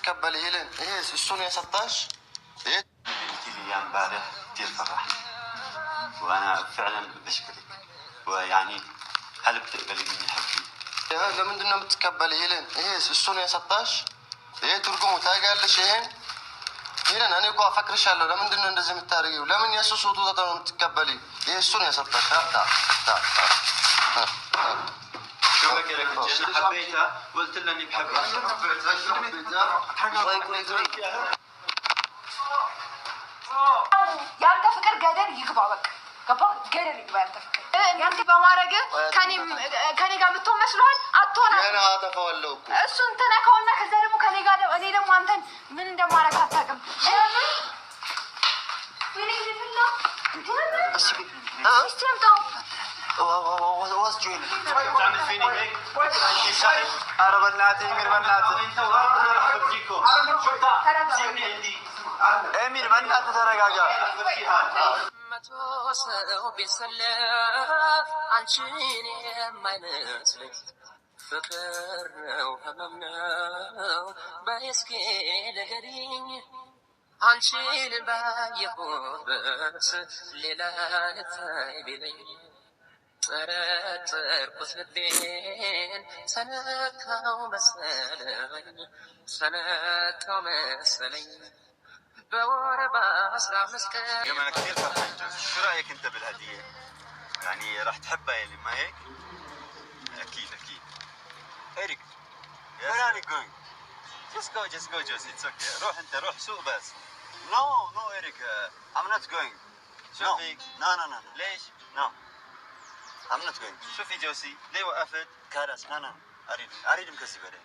تتقبلي هيلين ايه السونيا 16 ايه قلتي لي يا امبارح كثير فرحت وانا فعلا بشكرك ويعني هل بتقبلي مني حبي يا لمن دنا بتتقبلي هيلين ايه السونيا 16 ايه ترجموا تاقال لشيهن هيلين انا اكو افكرشالو لمن دنا ندزم التاريخ ولمن يسوس وطوطة تتقبلي ايه السونيا 16 تعال شو بك لك انا حبيتها قلت لها اني بحبها ያንተ ፍቅር ገደል ይግባ በቃ ገባ ገደል ይግባ ያንተ ፍቅር ያንተ በማረግ ከኔ ጋር የምትሆን መስሎሃል አትሆና እኔ አጠፋዋለሁ እኮ እሱን ተነካውና ከዛ ደግሞ ከኔ ጋር እኔ ደግሞ አንተን ምን እንደማረግ አታውቅም እኔ ልፍላ استمتع واسجوني تعمل فيني هيك أنا بناتي مير بناتي سيبني عندي أمير بناتي ترجع متوسط بيسلف عنشيني ما ينسلك فكر وهممنا بيسكي لغريني عنشين بايقود بس ليلة نتايبيني ترتر قسلبين سنكاو مسلين بورا باسرع مسكين يوم أنا كثير فرحان جوز شو رأيك أنت بالهدية؟ يعني راح تحبها يعني ما هيك؟ أكيد إيريك where are you going? Just go Josie it's okay روح أنت روح سوق بس No Eric I'm not going No ليش؟ No I'm not going شوفي جوسي ليه وقفت؟ كارس no أريد مكسي بدي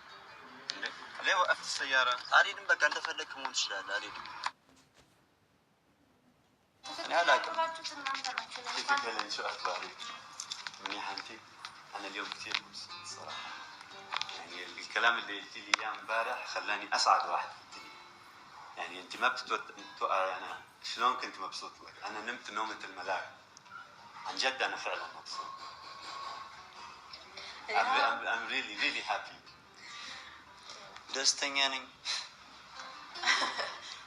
ليه وقفت السيارة؟ أريد بقى أنت فلك مو نشلال أريد أنا هلاك تتكلم شو أخبارك؟ منيحة أنت؟ أنا اليوم كثير مبسوط الصراحة يعني الكلام اللي قلتي لي إياه امبارح خلاني أسعد واحد في الدنيا يعني أنت ما بتتوقع أنا شلون كنت مبسوط لك أنا نمت نومة الملاك عن جد أنا فعلا مبسوط I'm really happy ደስተኛ ነኝ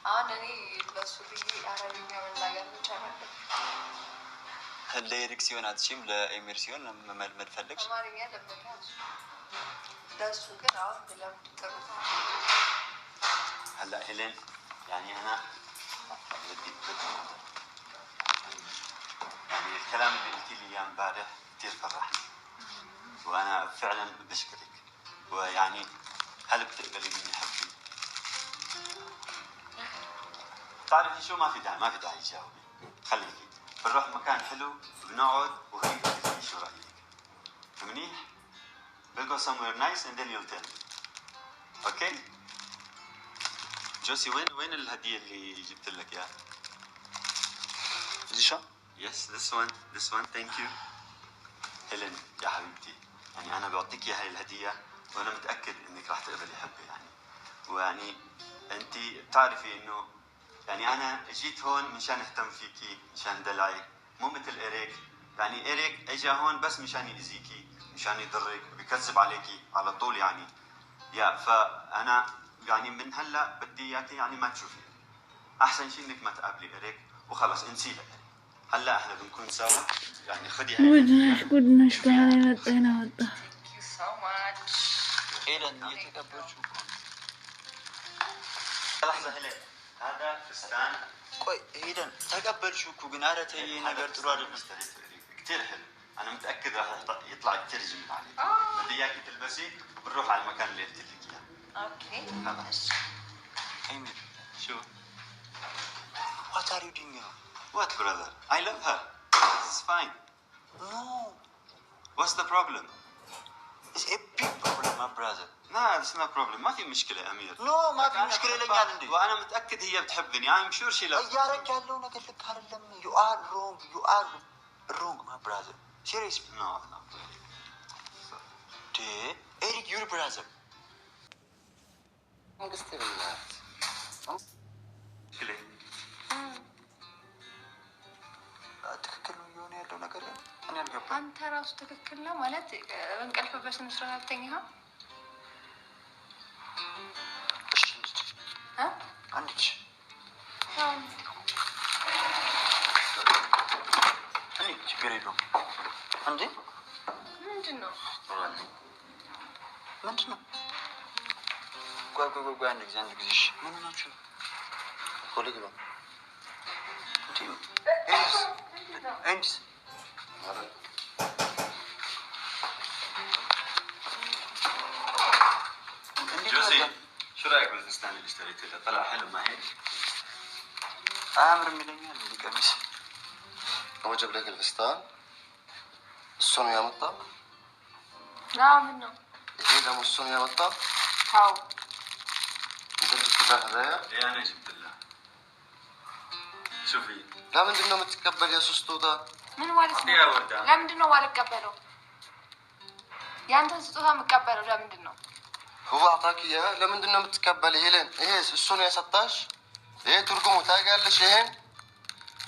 አሁን እኔ ለሱ ብዬ አረብኛ መናገር ብቻ ነበር ለኤሪክ ሲሆን አትችይም ለኤሚር ሲሆን መልመድ ፈለግሽ አማርኛ ለመዳስ ለሱ ግን አሁን ለምን ጥሩታ هلا هيلين يعني أنا بدي يعني الكلام اللي قلتي لي إياه امبارح كثير فرحني وأنا فعلا بشكرك ويعني هل بتقبلي مني حبي؟ تعرفي شو ما في داعي تجاوبي خليكي بنروح مكان حلو بنقعد وهي بتقولي شو رأيك منيح؟ We'll go somewhere nice and then you'll tell me okay? جوسي وين الهدية اللي جبت لك اياها؟ دي شو؟ Yes this one thank you هيلين يا حبيبتي يعني أنا بعطيك هاي الهدية وأنا متأكد إنك راح تقبلي حبي يعني ويعني أنت بتعرفي إنه يعني أنا جيت هون مشان أهتم فيكي مشان دلعك مو مثل إيريك يعني إيريك إجا هون بس مشان يأذيكي مشان يضرك بيكذب عليكي على طول يعني يا فأنا يعني من هلا بدي إياكي يعني ما تشوفي أحسن شيء إنك ما تقابلي إيريك وخلص انسي لك هلا إحنا بنكون سوا يعني خدي هاي قدناش تعالي نطينا وضع هيلين يتكبرشوا لحظة هيلين هذا فستان كوي هيلين تقبلشوا كوغنارة هي نقدر تروح كتير حلو أنا متأكد راح يطلع كتير جميل عليك بدي إياكي تلبسي وبنروح على المكان اللي قلت لك إياه اوكي خلاص أيمن شو What are you doing now? What brother? I love her It's fine No What's the problem? It's a big problem my brother No it's not problem ما في مشكلة يا أمير No ما في مشكلة لين عندي وأنا متأكد هي بتحبني I'm sure she loves me يا رجال لو نقول لك هرلم You are wrong my brother Seriously No Dude Eric your brother مشكلة ትክክል ነው የሆነ ያለው ነገር እኔ አልገባም አንተ ራሱ ትክክል ነው ማለት እንቅልፍ በስነ ስርዓት ተኛህ አንቺ እኔ ችግር የለውም እንዴ ምንድነው ቆይ አንድ ጊዜ እሺ ምን ሆናችሁ ኮሌጅ ነው እንዴ جوزي شو رايك بالفستان اللي اشتريته له؟ طلع حلو ما هيك؟ عامر مليان اللي قميص هو جاب لك الفستان؟ الصون يا مطة؟ لا منه ايه ده مو الصون يا مطة؟ هاو انت جبت لها هدايا؟ ايه انا جبت لها شوفي لا من دونه متقبل يا سوستو ده؟ ምን ማለት ነው? يا وردان ለምንድን ነው የማልቀበለው? ያንተን ስጦታ የምቀበለው ለምንድን ነው? هو اعطاك اياه؟ لمن دونه متقبل هيلين؟ ايه الصون يا 16؟ ايه ترجمه ታውቂያለሽ ይሄን?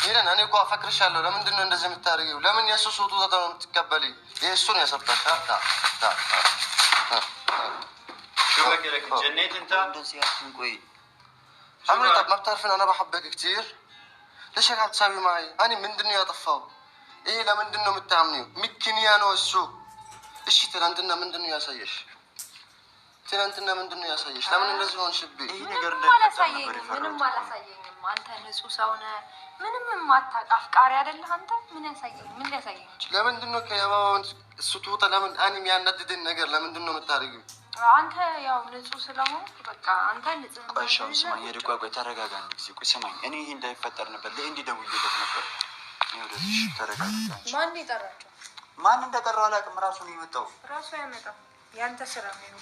ሄለን እኔ እኮ አፈቅርሻለሁ። ለምንድን ነው እንደዚህ የምታደርጊው? ለምን የእሱ ስጦታ ነው የምትቀበልኝ? ይሄ እሱን ያሰጣሽ شو بك لك تجنيت انت؟ እንደዚህ አትንቆይ عمري طب ما بتعرفين انا بحبك كتير؟ ليش هيك عم تساوي معي؟ انا ምንድን ነው ያጠፋው? ይሄ ለምንድን ነው የምታምኒው? ምክንያ ነው እሱ። እሺ ትናንትና ምንድን ነው ያሳየሽ? ለምን እንደዚህ ሆንሽብኝ? ይሄ ነገር ምንም አላሳየኝም። አንተ ንጹህ ሰው ነህ። ምንም የማታውቅ አፍቃሪ አይደለህ አንተ። ምን ሊያሳየኝ ይችላል? ለምንድን ነው ከያባውን ስትወጣ ለምን እኔ የሚያናድድን ነገር ለምንድን ነው የምታደርጊው? አንተ ያው ንጹህ ስለሆንክ በቃ አንተ ንጹህ ነው። ቆይሻው ስማኝ፣ ቆይ ተረጋጋ አንድ ጊዜ። ቆይ ስማኝ፣ እኔ ይሄ እንዳይፈጠር ነበር እንዲደውልለት ነበር። ይኸውልሽ ተረጋጋ። ማን ይጠራቸው? ማን እንደጠራው አላውቅም። ራሱ ነው የመጣው። ራሱ ያመጣው ያንተ ስራ ነው።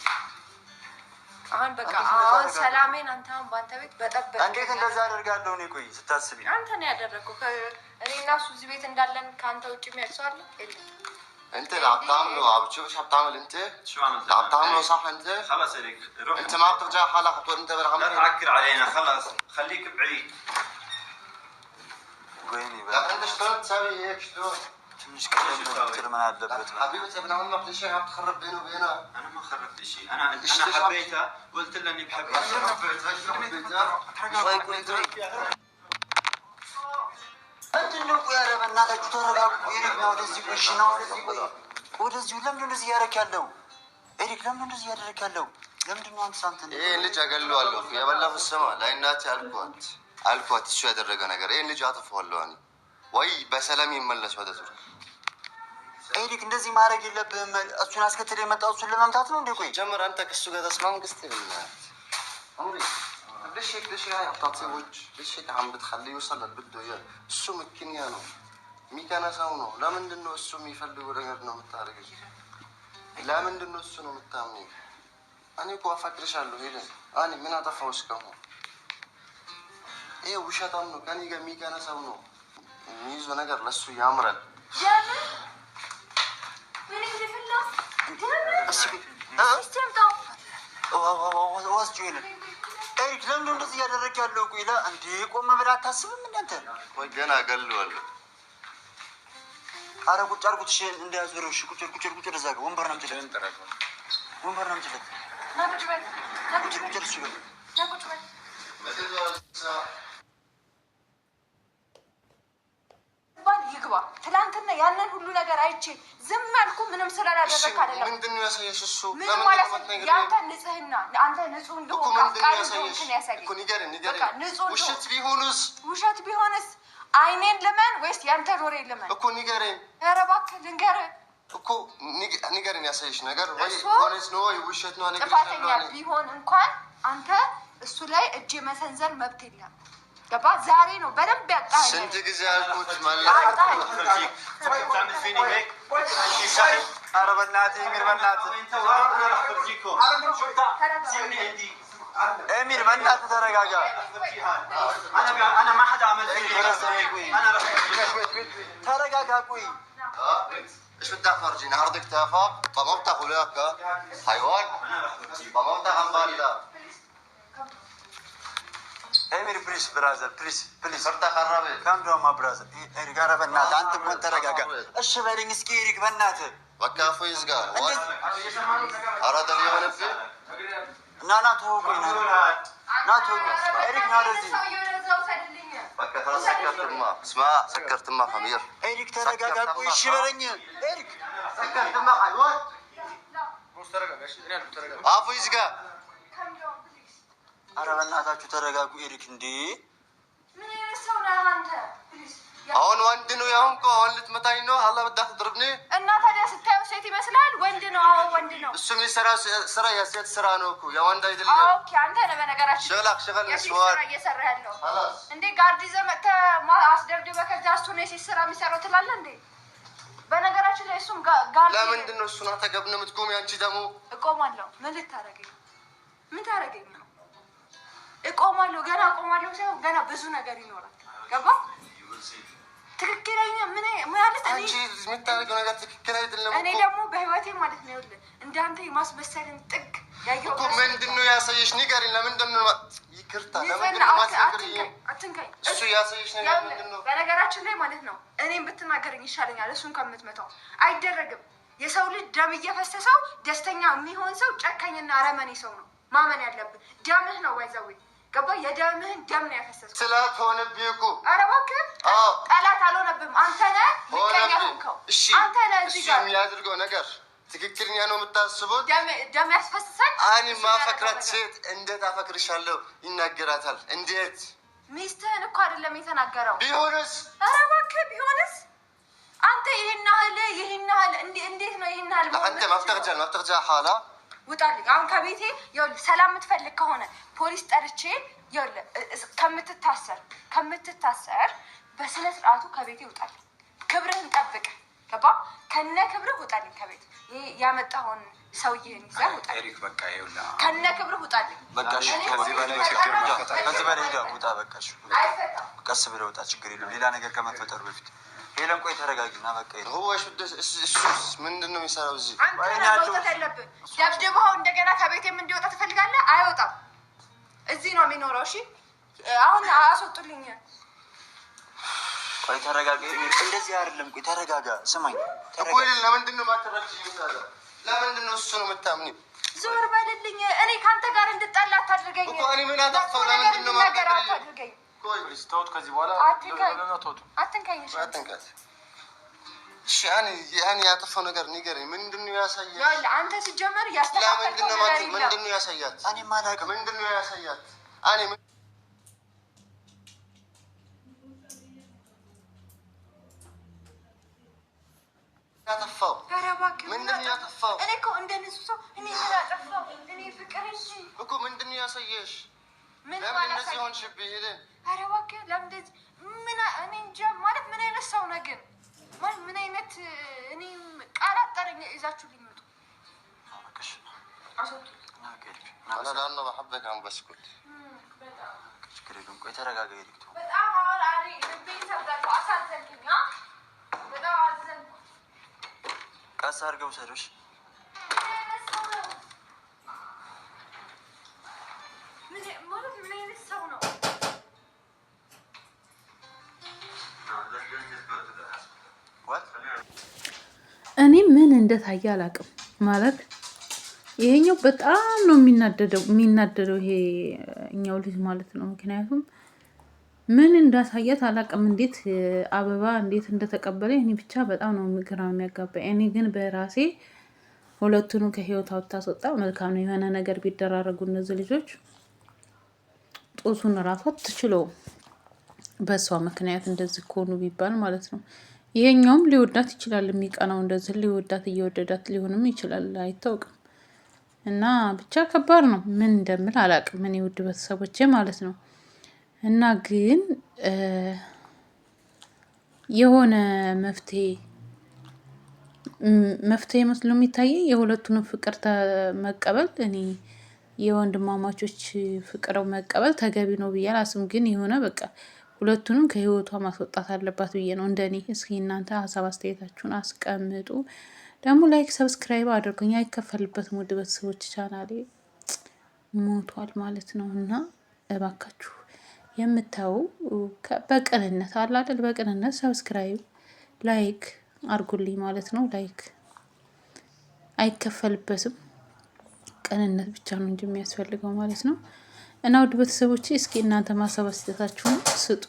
አሁን በቃ አሁን ሰላሜን አንተ አሁን ባንተ ቤት በጠበቅ እንዴት እንደዛ አደርጋለሁ? እኔ ቆይ ስታስቢ አንተ ነው ያደረገው። እኔ እና እሱ እዚህ ቤት እንዳለን ከአንተ ውጭ የሚያውቅ አለ? የለም። انت اللي عم تعمله عم تشوف ايش عم تعمل انت؟ شو عملت؟ عم تعمله صح انت؟ خلص الك روح انت ما بترجع حالك خطوه انت بالعمل لا تعكر علينا خلص خليك بعيد ويني لا بقى انت شلون تسوي هيك شلون؟ ትንሽ كلام من አለበት حبيبتي ابن عمك ليش هيك عم تخرب بينه وبينها؟ انا ما خربت شيء انا حبيتها قلت لها اني بحبها ምንድነው? ቆይ ኧረ በእናታችሁ ተረጋጉ። ኤሪክ ነው ወደዚህ ቆይ፣ እሺ ነው ወደዚህ ቆይ፣ ወደዚሁ ለምንድን እንደዚህ እያደረክ ያለው? ኤሪክ ለምንድን እንደዚህ እያደረክ ያለው? ለምንድን ነው አንተ ሳንተን ይሄን ልጅ አገለዋለሁ የበላሁ ስማ ላይ እናቴ አልኳት እሱ ያደረገ ነገር ይሄን ልጅ አጥፈዋለሁ እኔ ወይ በሰላም ይመለስ ወደ ቱርክ። ኤሪክ እንደዚህ ማድረግ የለብህም። እሱን አስከትል የመጣው እሱን ለመምታት ነው እንዴ? ቆይ ጀምር አንተ ከሱ ጋር ተስማም ቅስት ይልናል አምሪ ليش هيك هاي بتعطيه وجه؟ ليش هيك عم بتخليه يوصل اللي بده اياه؟ السو مكنيانو ميكانا ساونو لا من انه السو يفلقوا رجلنا متعرقش لا من انه السو نو متامني انا كو افكرشالو هيلن انا من اطفوش كمو ايه وشاتانو كان يجا ميكانا ساونو ميزو ነገር ለሱ ያምራል ጀምር ምን እንደፈለው ኤሪክ ለምንድን እንደዚህ እያደረክ ያለው? ቆይ እንዴ ቆም ብለህ አታስብም እናንተ? ወይ ገና አገለዋለሁ። ኧረ ቁጭ አድርጉት እሺ፣ እንዳያዞረው እሺ። ቁጭ እዛ ጋር ወንበር ነው የምትለው። ና ቁጭ በል እሱ ጋር ና ቁጭ በል ይግባ። ትላንትና ያንን ሁሉ ነገር አይቼ ዝም ያልኩ ምንም ስላላደረክ አይደለም። ምንድን ነው ያሳየሽ እሱ? ምንም ማለት ያንተ ንጽህና አንተ ንጹህ እንደሆንክ አፍቃሪ እንደሆንክ ያሳየኝ እኮ። ንገረኝ ውሸት ቢሆንስ አይኔን ልመን ወይስ ያንተ ዶሬ ልመን እኮ ንገረኝ። ኧረ እባክህ ልንገርህ እኮ ንገረኝ። ያሳየሽ ነገር ወይ ሆነስ ነው ወይ ውሸት ነው? ጥፋተኛ ቢሆን እንኳን አንተ እሱ ላይ እጅ መሰንዘር መብት የለም። ገባ? ዛሬ ነው በደንብ ያጣኸኝ። ስንት ጊዜ አልኩት ማለት تعمل فيني هيك ኧረ በእናትህ ኤሚር፣ በእናትህ ኤሚር፣ በእናትህ ተረጋጋ። انا ما حدا عمل فيني هيك انا رح ተረጋጋ። ቆይ ايش بدك تفرجيني عرض كتافك؟ طمرتك ولاك حيوان طمرتك عم بالله ኤሚር ፕሊዝ ብራዘር ፕሊዝ صرت خربت ካም ዳውን ማ ብራዘር። ኤሪክ ኧረ በእናትህ አንተ እንኳን ተረጋጋ። እሺ በለኝ እስኪ ኤሪክ በእናትህ وكافو يزقى أراد اللي يغلب فيه ና ተወው። ቆይ ና ናቶ ኤሪክ ናረዚ በቃ خلاص سكرتما اسمع سكرتما خمير ኤሪክ ተረጋጋ ቆይ እሺ በለኝ ኤሪክ سكرتما حيوان አፉ ይዝጋ ኧረ በእናታችሁ ተረጋጉ ኤሪክ እንዴ አሁን ወንድ ነው ያውንከው አሁን ልትመታኝ ነው አላ በዳት ድርብኒ እና ታዲያ ስታየው ሴት ይመስላል ወንድ ነው አዎ ወንድ ነው እሱ የሚሰራ ስራ የሴት ስራ ነው እኮ የወንድ አይደለም ኦኬ አንተ ነህ በነገራችን ሸላክ ሸገል ስራ እየሰራ ያለው እንዴ ጋርድ ይዘህ መጥተህ አስደብድበህ ከዛ እሱ ነው የሴት ስራ የሚሰራው ትላለህ እንዴ በነገራችን ላይ እሱም ጋርድ ለምንድን ነው እሱን አጠገብን የምትቆሚ አንቺ ደግሞ እቆማለሁ ምን ልታረገኝ ምን ታረገኝ ነው እቆማለሁ ገና እቆማለሁ ሳይሆን ገና ብዙ ነገር ይኖራል ገባ ትክክለኛ ምን ማለት አንቺ የምታደርገው ነገር ትክክል አይደለም እኔ ደግሞ በህይወቴ ማለት ነው ይኸውልህ እንዳንተ የማስመሰልን ጥግ ያየው እኮ ምንድን ነው ያሳየሽ ንገሪኝ ለምንድን ነው ይቅርታ ለምንድን ነው ማስነገርኝ አትንካኝ እሱ ያሳየሽ ነገር ምንድን ነው በነገራችን ላይ ማለት ነው እኔም ብትናገረኝ ይሻለኛል እሱን ከምትመታው አይደረግም የሰው ልጅ ደም እየፈሰሰው ደስተኛ የሚሆን ሰው ጨካኝና አረመኔ ሰው ነው ማመን ያለብን ደምህ ነው ወይዘዊ ገባ የደምህን ደም ነው ያፈሰስኩት ስላት ሆነብኝ እኮ ኧረ እባክህ ጠላት አልሆነብም አንተ ነህ ምቀኛ ሆንከው አንተ ነህ እዚህ ጋር የሚያደርገው ነገር ትክክለኛ ነው የምታስበው ደም ያስፈስሳል እኔ ማፈቅራት ሴት እንዴት አፈቅርሻለሁ ይናገራታል እንዴት ሚስትህን እኮ አይደለም የተናገረው ቢሆንስ ኧረ እባክህ ቢሆንስ አንተ ይሄን ያህል እንዴት ነው ይሄን ያህል አንተ ማፍተርጃ ሐላ ውጣልኝ አሁን ከቤቴ ይኸውልህ ሰላም የምትፈልግ ከሆነ ፖሊስ ጠርቼ ይኸውልህ ከምትታሰር በስነ ስርዓቱ ከቤቴ ውጣልኝ ክብርህን ጠብቅ ገባ ከነ ክብርህ ውጣልኝ ከቤት ያመጣኸውን ሰውዬህን ይዘህ ውጣልኝ ኤሪክ በቃ ይኸውልህ ከነ ክብርህ ውጣልኝ በቃ እሺ ከዚህ በላይ ችግር ከዚህ በላይ ሄዳ ውጣ በቃ እሺ ቀስ ብለህ ውጣ ችግር የለም ሌላ ነገር ከመፈጠሩ በፊት ሄለን ቆይ ተረጋጊና በቃ ይሄ هو شو እሱ ምንድነው የሚሰራው እዚህ አንተ ነው ያለብህ ደብድበው እንደገና ከቤቴም እንዲወጣ ትፈልጋለህ አይወጣም እዚህ ነው የሚኖረው እሺ አሁን አስወጡልኝ ቆይ ተረጋጋ እንደዚህ አይደለም ቆይ ተረጋጋ ስማኝ ቆይ ለምንድነው ማተረክሽ ይሳለ ለምንድነው እሱ ነው የምታምኚው ዞር በልልኝ እኔ ካንተ ጋር እንድጣላ አታድርገኝ እኮ እኔ ምን አጠፋው ለምንድነው ማተረክኝ ቆይ ስታውት ከዚህ በኋላ አትንካኝ እሺ እኔ ያጠፋው ነገር ንገረኝ ምንድነው ያሳያት ያለ አንተ ሲጀመር ያስተካክለው ምንድነው ያሳያት እኔ ማላውቅ ምንድነው ያሳያት እኔ ያጠፋው ምንድነው ያጠፋው እኔ እኮ እንደነሱ ሰው እኔ ምን አጠፋው እኔ ፍቅር እንጂ እኮ ምንድነው ያሳየሽ ምን ማለት ነው ሆንሽብኝ ሄደን ኧረ እባክህ ለምን ምን እኔ እንጃ ማለት ምን አይነት ሰው ነው ግን ማለት ምን አይነት እኔ ቃላት ጠረኝ ይዛችሁ ሊመጡ አማከሽ አሰጡ انا لانه بحبك عم بسكت ችግር የለም ቆይ ተረጋጋ ኤሪክ በጣም አሪ ልቤን ሰብዳችሁ አሳዘንከኝ በጣም አዘንኩ ቀስ አድርገው ሰዶሽ ምን አይነት ሰው ነው እኔ ምን እንደታየ አላውቅም ማለት ይሄኛው በጣም ነው የሚናደደው ይሄ እኛው ልጅ ማለት ነው ምክንያቱም ምን እንዳሳያት አላውቅም እንዴት አበባ እንዴት እንደተቀበለ እኔ ብቻ በጣም ነው ግራ የሚያጋባኝ እኔ ግን በራሴ ሁለቱንም ከህይወት አውጥታ መልካም ነው የሆነ ነገር ቢደራረጉ እነዚህ ልጆች ጦሱን ራሷ ትችለው በሷ ምክንያት እንደዚህ ኮኑ ቢባል ማለት ነው ይሄኛውም ሊወዳት ይችላል የሚቀናው እንደዚህ ሊወዳት እየወደዳት ሊሆንም ይችላል አይታወቅም እና ብቻ ከባድ ነው ምን እንደምል አላውቅም ምን ይወድ ቤተሰቦቼ ማለት ነው እና ግን የሆነ መፍትሄ መስሎ የሚታየኝ የሁለቱንም ፍቅር መቀበል እኔ የወንድማማቾች ፍቅር መቀበል ተገቢ ነው ብዬ አላስብም ግን የሆነ በቃ ሁለቱንም ከህይወቷ ማስወጣት አለባት ብዬ ነው እንደኔ እስኪ እናንተ ሀሳብ አስተያየታችሁን አስቀምጡ ደግሞ ላይክ ሰብስክራይብ አድርጉኝ አይከፈልበትም ውድ ቤተሰቦች ቻናሌ ሞቷል ማለት ነው እና እባካችሁ የምታዩ በቅንነት አለ አይደል በቅንነት ሰብስክራይብ ላይክ አድርጉልኝ ማለት ነው ላይክ አይከፈልበትም ቅንነት ብቻ ነው እንጂ የሚያስፈልገው ማለት ነው እና ውድ ቤተሰቦቼ እስኪ እናንተ ማሳብ አስተያየታችሁን ስጡ።